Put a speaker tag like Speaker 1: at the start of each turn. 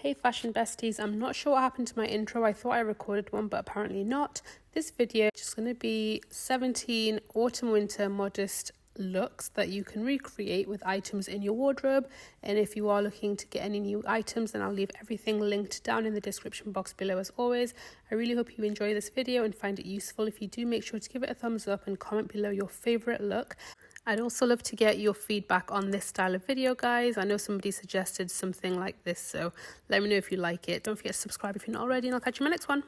Speaker 1: Hey fashion besties, I'm not sure what happened to my intro. I thought I recorded one, but apparently not. This video is just going to be 17 autumn winter modest looks that you can recreate with items in your wardrobe. And if you are looking to get any new items, then I'll leave everything linked down in the description box below as always. I really hope you enjoy this video and find it useful. If you do, make sure to give it a thumbs up and comment below your favorite look. I'd also love to get your feedback on this style of video, guys. I know somebody suggested something like this, so let me know if you like it. Don't forget to subscribe if you're not already, and I'll catch you in my next one.